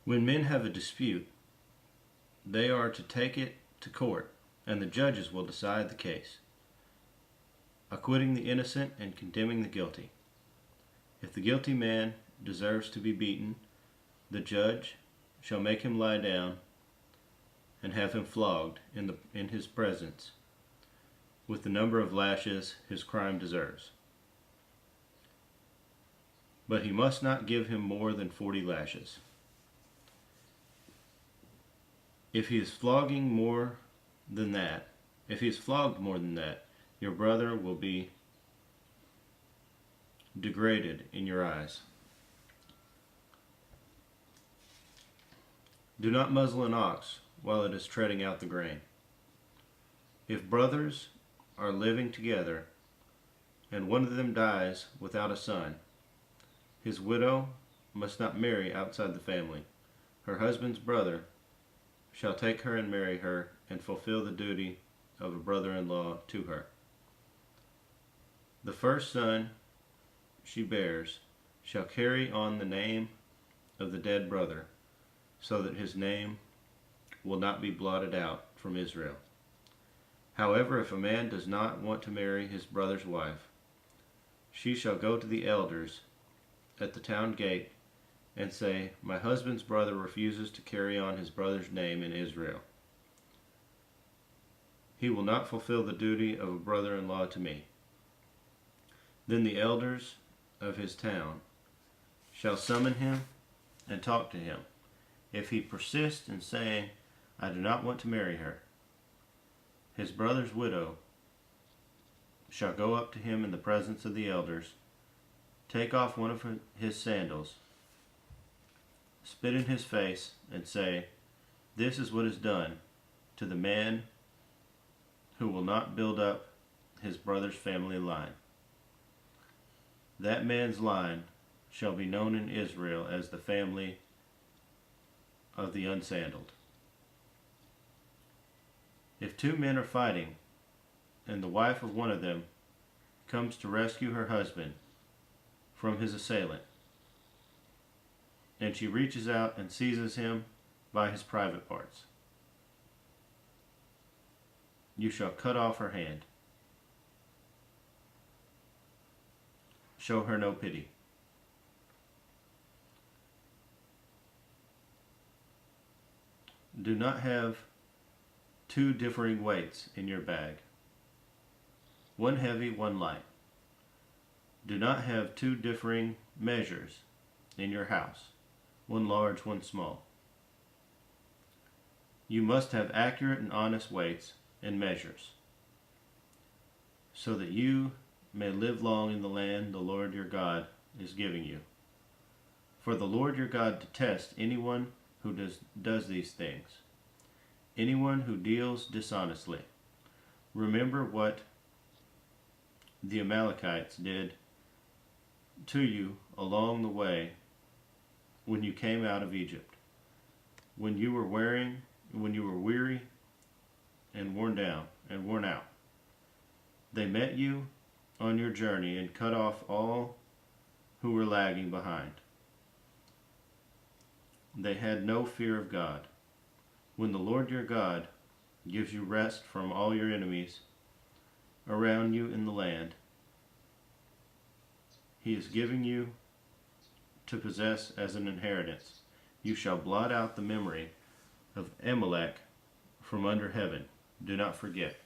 When men have a dispute, they are to take it to court, and the judges will decide the case, acquitting the innocent and condemning the guilty. If the guilty man deserves to be beaten, the judge shall make him lie down and have him flogged in his presence with the number of lashes his crime deserves. But he must not give him more than 40 lashes. If he is flogged more than that, your brother will be degraded in your eyes. Do not muzzle an ox while it is treading out the grain. If brothers are living together, and one of them dies without a son, his widow must not marry outside the family. Her husband's brother shall take her and marry her, and fulfill the duty of a brother-in-law to her. The first son she bears shall carry on the name of the dead brother, so that his name will not be blotted out from Israel. However, if a man does not want to marry his brother's wife, she shall go to the elders at the town gate and say, "My husband's brother refuses to carry on his brother's name in Israel. He will not fulfill the duty of a brother-in-law to me." Then the elders of his town shall summon him and talk to him. If he persists in saying, "I do not want to marry her," his brother's widow shall go up to him in the presence of the elders, take off one of his sandals, spit in his face, and say, "This is what is done to the man who will not build up his brother's family line. That man's line shall be known in Israel as the family of the unsandaled." If two men are fighting, and the wife of one of them comes to rescue her husband from his assailant, and she reaches out and seizes him by his private parts, you shall cut off her hand. Show her no pity. Do not have two differing weights in your bag, one heavy, one light. Do not have two differing measures in your house, one large, one small. You must have accurate and honest weights and measures, so that you may live long in the land the Lord your God is giving you. For the Lord your God detests anyone who does these things, anyone who deals dishonestly. Remember what the Amalekites did to you along the way when you came out of Egypt, when you were weary and worn out. They met you on your journey and cut off all who were lagging behind. They had no fear of God. When the Lord your God gives you rest from all your enemies around you in the land He is giving you to possess as an inheritance, you shall blot out the memory of Amalek from under heaven. Do not forget.